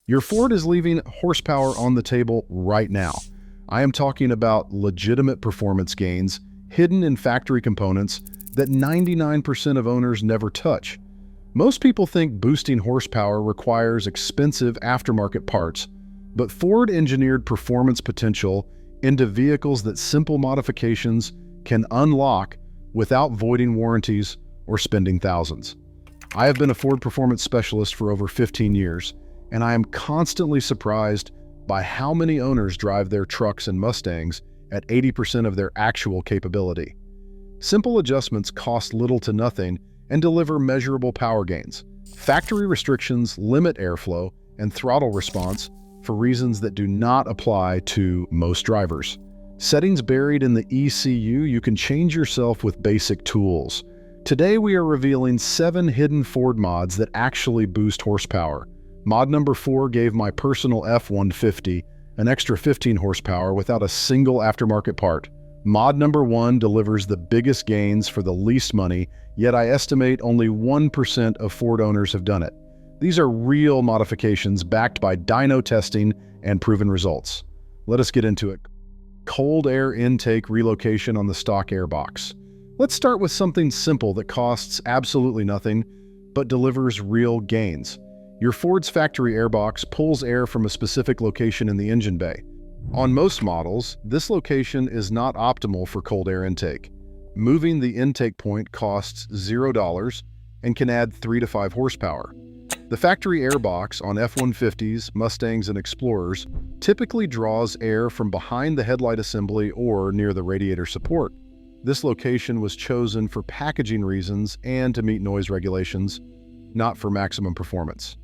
Your Ford is leaving horsepower on the table right now. I am talking about legitimate performance gains hidden in factory components that 99% of owners never touch. Most people think boosting horsepower requires expensive aftermarket parts, but Ford engineered performance potential into vehicles that simple modifications can unlock without voiding warranties or spending thousands. I have been a Ford performance specialist for over 15 years, and I am constantly surprised by how many owners drive their trucks and Mustangs at 80% of their actual capability. Simple adjustments cost little to nothing and deliver measurable power gains. Factory restrictions limit airflow and throttle response for reasons that do not apply to most drivers. Settings buried in the ECU, you can change yourself with basic tools. Today we are revealing 7 hidden Ford mods that actually boost horsepower. Mod number 4 gave my personal F-150 an extra 15 horsepower without a single aftermarket part. Mod number 1 delivers the biggest gains for the least money, yet I estimate only 1% of Ford owners have done it. These are real modifications backed by dyno testing and proven results. Let us get into it. Cold air intake relocation on the stock airbox. Let's start with something simple that costs absolutely nothing, but delivers real gains. Your Ford's factory airbox pulls air from a specific location in the engine bay. On most models, this location is not optimal for cold air intake. Moving the intake point costs $0 and can add 3 to 5 horsepower. The factory airbox on F-150s, Mustangs, and Explorers typically draws air from behind the headlight assembly or near the radiator support. This location was chosen for packaging reasons and to meet noise regulations, not for maximum performance.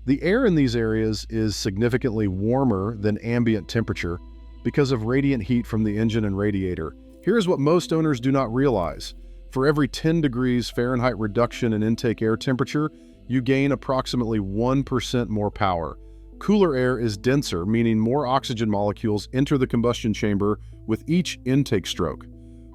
The air in these areas is significantly warmer than ambient temperature because of radiant heat from the engine and radiator. Here's what most owners do not realize. For every 10 degrees Fahrenheit reduction in intake air temperature, you gain approximately 1% more power. Cooler air is denser, meaning more oxygen molecules enter the combustion chamber with each intake stroke.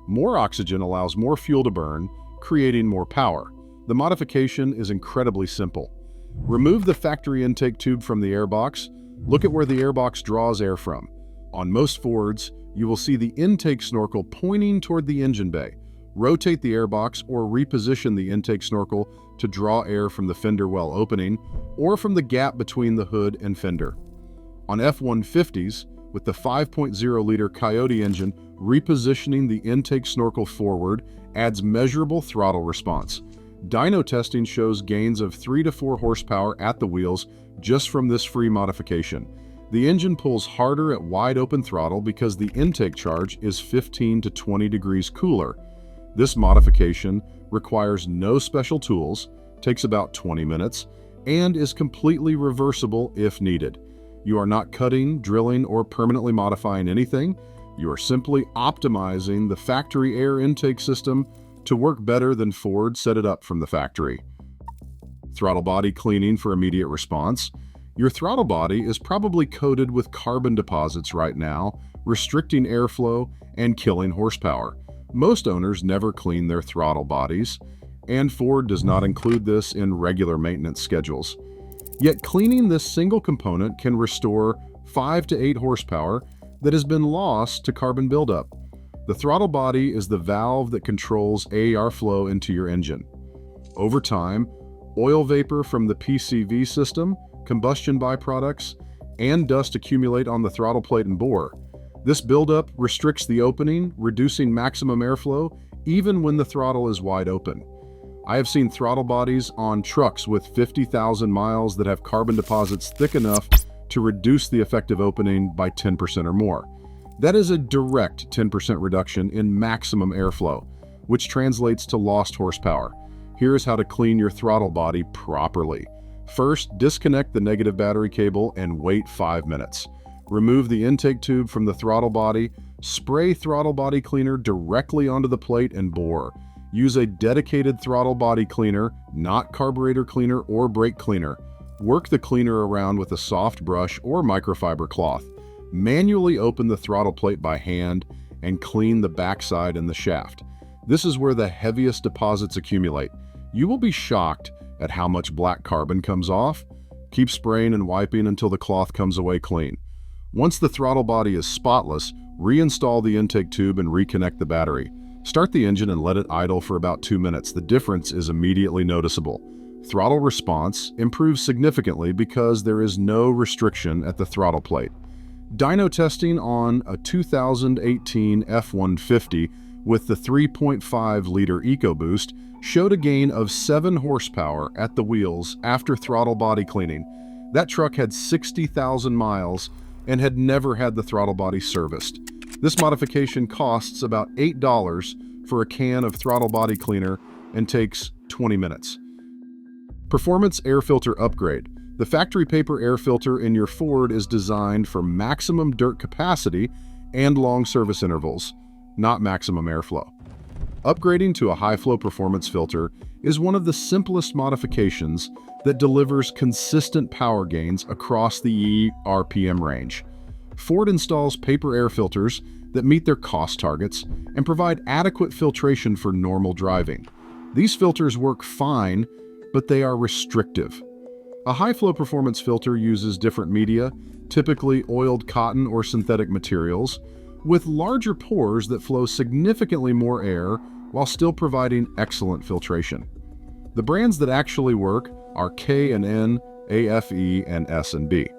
More oxygen allows more fuel to burn, creating more power. The modification is incredibly simple. Remove the factory intake tube from the airbox. Look at where the airbox draws air from. On most Fords, you will see the intake snorkel pointing toward the engine bay. Rotate the airbox or reposition the intake snorkel to draw air from the fender well opening or from the gap between the hood and fender. On F-150s, with the 5.0-liter Coyote engine, repositioning the intake snorkel forward adds measurable throttle response. Dyno testing shows gains of 3 to 4 horsepower at the wheels just from this free modification. The engine pulls harder at wide open throttle because the intake charge is 15 to 20 degrees cooler. This modification requires no special tools, takes about 20 minutes, and is completely reversible if needed. You are not cutting, drilling, or permanently modifying anything. You are simply optimizing the factory air intake system to work better than Ford set it up from the factory. Throttle body cleaning for immediate response. Your throttle body is probably coated with carbon deposits right now, restricting airflow and killing horsepower. Most owners never clean their throttle bodies, and Ford does not include this in regular maintenance schedules. Yet cleaning this single component can restore 5 to 8 horsepower that has been lost to carbon buildup. The throttle body is the valve that controls AER flow into your engine. Over time, oil vapor from the PCV system, combustion byproducts, and dust accumulate on the throttle plate and bore. This buildup restricts the opening, reducing maximum airflow even when the throttle is wide open. I have seen throttle bodies on trucks with 50,000 miles that have carbon deposits thick enough to reduce the effective opening by 10% or more. That is a direct 10% reduction in maximum airflow, which translates to lost horsepower. Here's how to clean your throttle body properly. First, disconnect the negative battery cable and wait 5 minutes. Remove the intake tube from the throttle body, spray throttle body cleaner directly onto the plate and bore. Use a dedicated throttle body cleaner, not carburetor cleaner or brake cleaner. Work the cleaner around with a soft brush or microfiber cloth. Manually open the throttle plate by hand and clean the backside and the shaft. This is where the heaviest deposits accumulate. You will be shocked at how much black carbon comes off. Keep spraying and wiping until the cloth comes away clean. Once the throttle body is spotless, reinstall the intake tube and reconnect the battery. Start the engine and let it idle for about 2 minutes. The difference is immediately noticeable. Throttle response improves significantly because there is no restriction at the throttle plate. Dyno testing on a 2018 F-150 with the 3.5-liter EcoBoost showed a gain of 7 horsepower at the wheels after throttle body cleaning. That truck had 60,000 miles and had never had the throttle body serviced. This modification costs about $8 for a can of throttle body cleaner and takes 20 minutes. Performance air filter upgrade. The factory paper air filter in your Ford is designed for maximum dirt capacity and long service intervals, not maximum airflow. Upgrading to a high-flow performance filter is one of the simplest modifications that delivers consistent power gains across the RPM range. Ford installs paper air filters that meet their cost targets and provide adequate filtration for normal driving. These filters work fine, but they are restrictive. A high-flow performance filter uses different media, typically oiled cotton or synthetic materials, with larger pores that flow significantly more air while still providing excellent filtration. The brands that actually work are K&N, AFE, and S&B.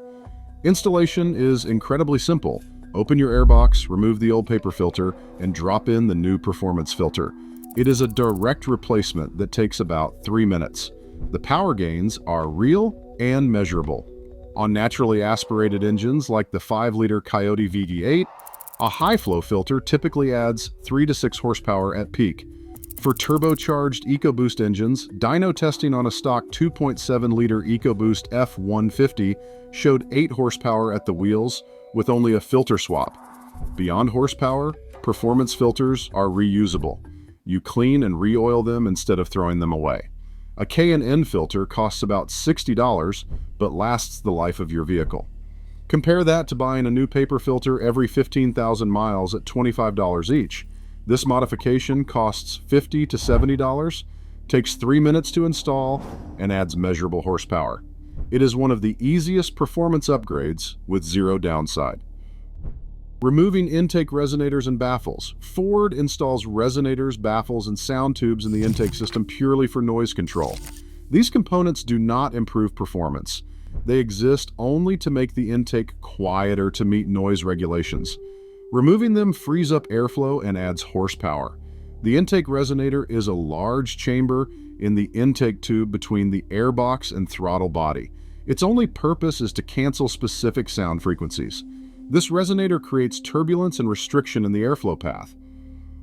Installation is incredibly simple. Open your airbox, remove the old paper filter, and drop in the new performance filter. It is a direct replacement that takes about 3 minutes. The power gains are real and measurable. On naturally aspirated engines like the 5-liter Coyote VD8, a high-flow filter typically adds 3 to 6 horsepower at peak. For turbocharged EcoBoost engines, dyno testing on a stock 2.7-liter EcoBoost F-150 showed 8 horsepower at the wheels with only a filter swap. Beyond horsepower, performance filters are reusable. You clean and re-oil them instead of throwing them away. A K&N filter costs about $60, but lasts the life of your vehicle. Compare that to buying a new paper filter every 15,000 miles at $25 each. This modification costs $50 to $70, takes 3 minutes to install, and adds measurable horsepower. It is one of the easiest performance upgrades with zero downside. Removing intake resonators and baffles. Ford installs resonators, baffles, and sound tubes in the intake system purely for noise control. These components do not improve performance. They exist only to make the intake quieter to meet noise regulations. Removing them frees up airflow and adds horsepower. The intake resonator is a large chamber in the intake tube between the airbox and throttle body. Its only purpose is to cancel specific sound frequencies. This resonator creates turbulence and restriction in the airflow path.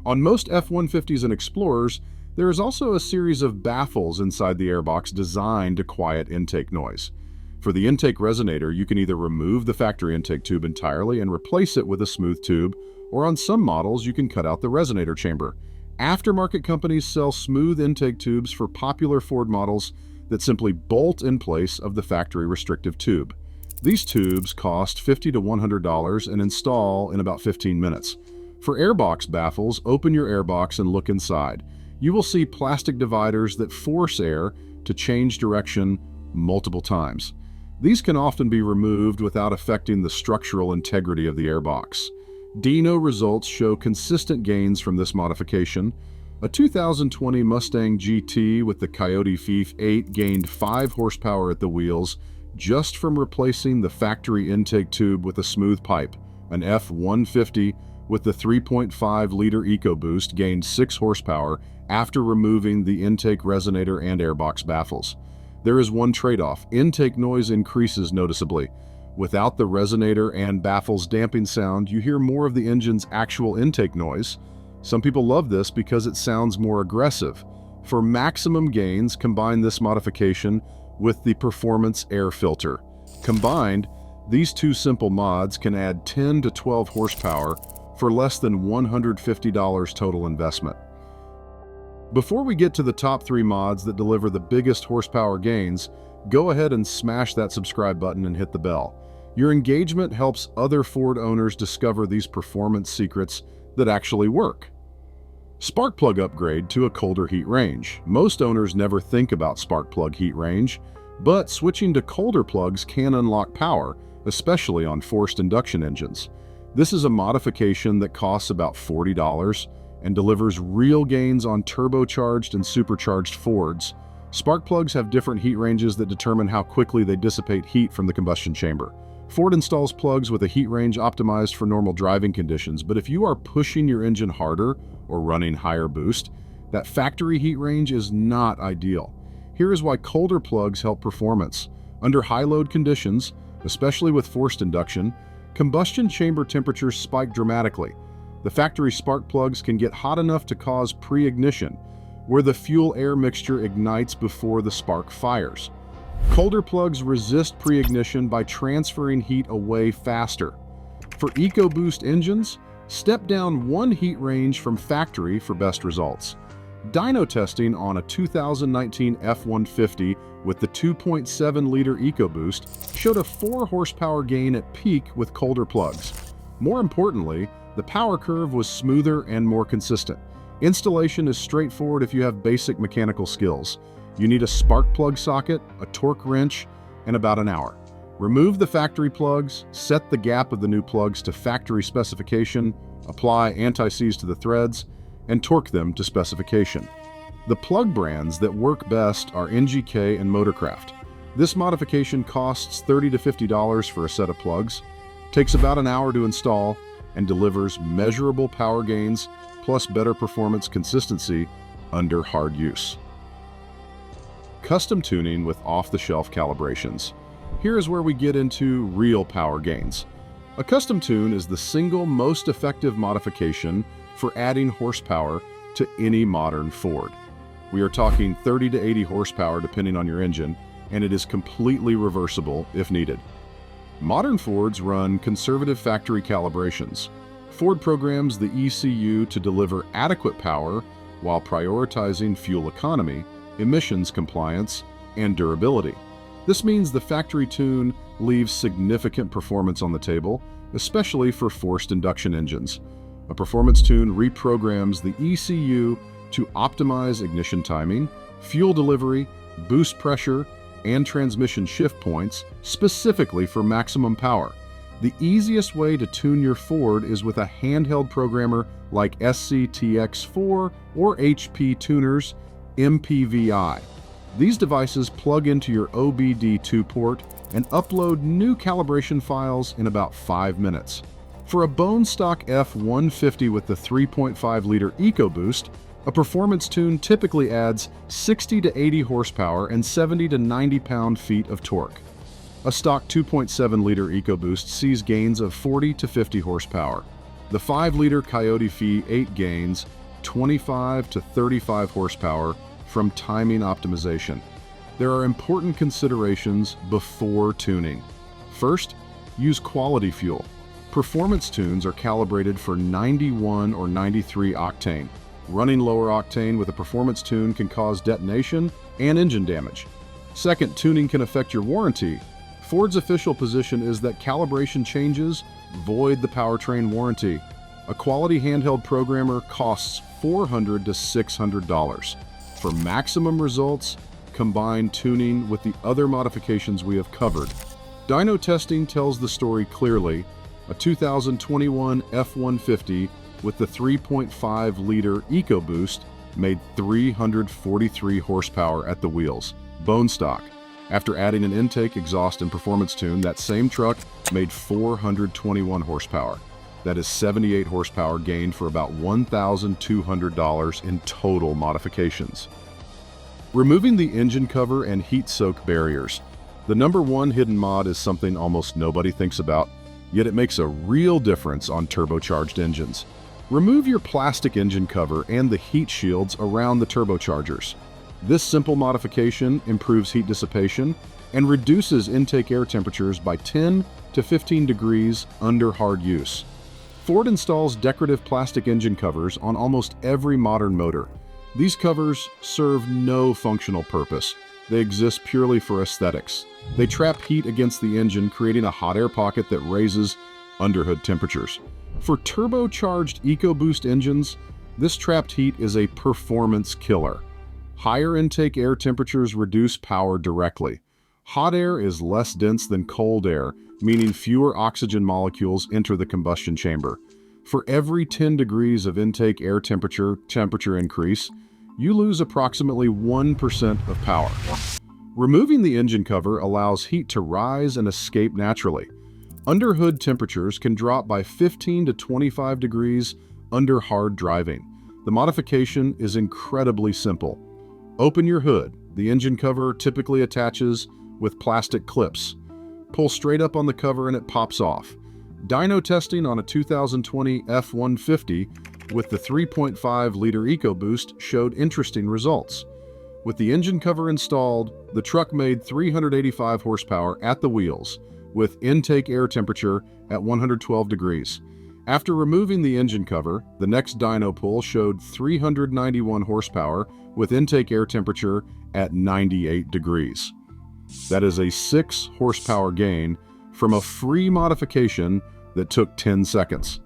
On most F-150s and Explorers, there is also a series of baffles inside the airbox designed to quiet intake noise. For the intake resonator, you can either remove the factory intake tube entirely and replace it with a smooth tube, or on some models, you can cut out the resonator chamber. Aftermarket companies sell smooth intake tubes for popular Ford models that simply bolt in place of the factory restrictive tube. These tubes cost $50 to $100 and install in about 15 minutes. For airbox baffles, open your airbox and look inside. You will see plastic dividers that force air to change direction multiple times. These can often be removed without affecting the structural integrity of the airbox. Dyno results show consistent gains from this modification. A 2020 Mustang GT with the Coyote VD8 gained 5 horsepower at the wheels just from replacing the factory intake tube with a smooth pipe. An F-150 with the 3.5-liter EcoBoost gained 6 horsepower after removing the intake resonator and airbox baffles. There is one trade-off. Intake noise increases noticeably. Without the resonator and baffles damping sound, you hear more of the engine's actual intake noise. Some people love this because it sounds more aggressive. For maximum gains, combine this modification with the performance air filter. Combined, these two simple mods can add 10 to 12 horsepower for less than $150 total investment. Before we get to the top 3 mods that deliver the biggest horsepower gains, go ahead and smash that subscribe button and hit the bell. Your engagement helps other Ford owners discover these performance secrets that actually work. Spark plug upgrade to a colder heat range. Most owners never think about spark plug heat range. But switching to colder plugs can unlock power, especially on forced induction engines. This is a modification that costs about $40 and delivers real gains on turbocharged and supercharged Fords. Spark plugs have different heat ranges that determine how quickly they dissipate heat from the combustion chamber. Ford installs plugs with a heat range optimized for normal driving conditions, but if you are pushing your engine harder or running higher boost, that factory heat range is not ideal. Here is why colder plugs help performance. Under high load conditions, especially with forced induction, combustion chamber temperatures spike dramatically. The factory spark plugs can get hot enough to cause pre-ignition, where the fuel-air mixture ignites before the spark fires. Colder plugs resist pre-ignition by transferring heat away faster. For EcoBoost engines, step down one heat range from factory for best results. Dyno testing on a 2019 F-150 with the 2.7-liter EcoBoost showed a 4 horsepower gain at peak with colder plugs. More importantly, the power curve was smoother and more consistent. Installation is straightforward if you have basic mechanical skills. You need a spark plug socket, a torque wrench, and about an hour. Remove the factory plugs, set the gap of the new plugs to factory specification, apply anti-seize to the threads, and torque them to specification. The plug brands that work best are NGK and Motorcraft. This modification costs $30 to $50 for a set of plugs, takes about an hour to install, and delivers measurable power gains plus better performance consistency under hard use. Custom tuning with off-the-shelf calibrations. Here is where we get into real power gains. A custom tune is the single most effective modification for adding horsepower to any modern Ford. We are talking 30 to 80 horsepower depending on your engine, and it is completely reversible if needed. Modern Fords run conservative factory calibrations. Ford programs the ECU to deliver adequate power while prioritizing fuel economy, emissions compliance, and durability. This means the factory tune leaves significant performance on the table, especially for forced induction engines. A performance tune reprograms the ECU to optimize ignition timing, fuel delivery, boost pressure, and transmission shift points specifically for maximum power. The easiest way to tune your Ford is with a handheld programmer like SCTX4 or HP Tuners MPVI. These devices plug into your OBD2 port and upload new calibration files in about 5 minutes. For a bone stock F-150 with the 3.5-liter EcoBoost, a performance tune typically adds 60 to 80 horsepower and 70 to 90 pound-feet of torque. A stock 2.7-liter EcoBoost sees gains of 40 to 50 horsepower. The 5-liter Coyote V8 gains 25 to 35 horsepower from timing optimization. There are important considerations before tuning. First, use quality fuel. Performance tunes are calibrated for 91 or 93 octane. Running lower octane with a performance tune can cause detonation and engine damage. Second, tuning can affect your warranty. Ford's official position is that calibration changes void the powertrain warranty. A quality handheld programmer costs $400 to $600. For maximum results, combine tuning with the other modifications we have covered. Dyno testing tells the story clearly. A 2021 F-150 with the 3.5-liter EcoBoost made 343 horsepower at the wheels, bone stock. After adding an intake, exhaust, and performance tune, that same truck made 421 horsepower. That is 78 horsepower gained for about $1,200 in total modifications. Removing the engine cover and heat soak barriers. The number one hidden mod is something almost nobody thinks about, yet it makes a real difference on turbocharged engines. Remove your plastic engine cover and the heat shields around the turbochargers. This simple modification improves heat dissipation and reduces intake air temperatures by 10 to 15 degrees under hard use. Ford installs decorative plastic engine covers on almost every modern motor. These covers serve no functional purpose. They exist purely for aesthetics. They trap heat against the engine, creating a hot air pocket that raises underhood temperatures. For turbocharged EcoBoost engines, this trapped heat is a performance killer. Higher intake air temperatures reduce power directly. Hot air is less dense than cold air, meaning fewer oxygen molecules enter the combustion chamber. For every 10 degrees of intake air temperature increase, you lose approximately 1% of power. Removing the engine cover allows heat to rise and escape naturally. Under-hood temperatures can drop by 15 to 25 degrees under hard driving. The modification is incredibly simple. Open your hood. The engine cover typically attaches with plastic clips. Pull straight up on the cover and it pops off. Dyno testing on a 2020 F-150 with the 3.5-liter EcoBoost showed interesting results. With the engine cover installed, the truck made 385 horsepower at the wheels, with intake air temperature at 112 degrees. After removing the engine cover, the next dyno pull showed 391 horsepower with intake air temperature at 98 degrees. That is a 6 horsepower gain from a free modification that took 10 seconds.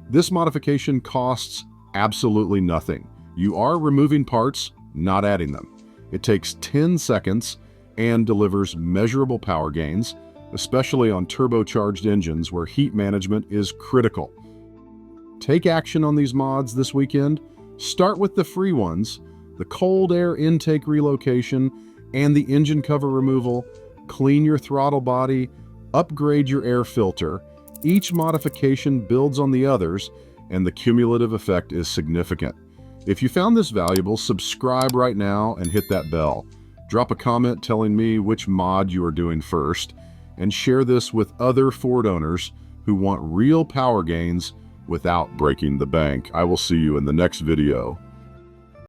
This modification costs absolutely nothing. You are removing parts, not adding them. It takes 10 seconds and delivers measurable power gains, especially on turbocharged engines where heat management is critical. Take action on these mods this weekend. Start with the free ones, the cold air intake relocation, and the engine cover removal. Clean your throttle body, upgrade your air filter. Each modification builds on the others, and the cumulative effect is significant. If you found this valuable, subscribe right now and hit that bell. Drop a comment telling me which mod you are doing first, and share this with other Ford owners who want real power gains without breaking the bank. I will see you in the next video.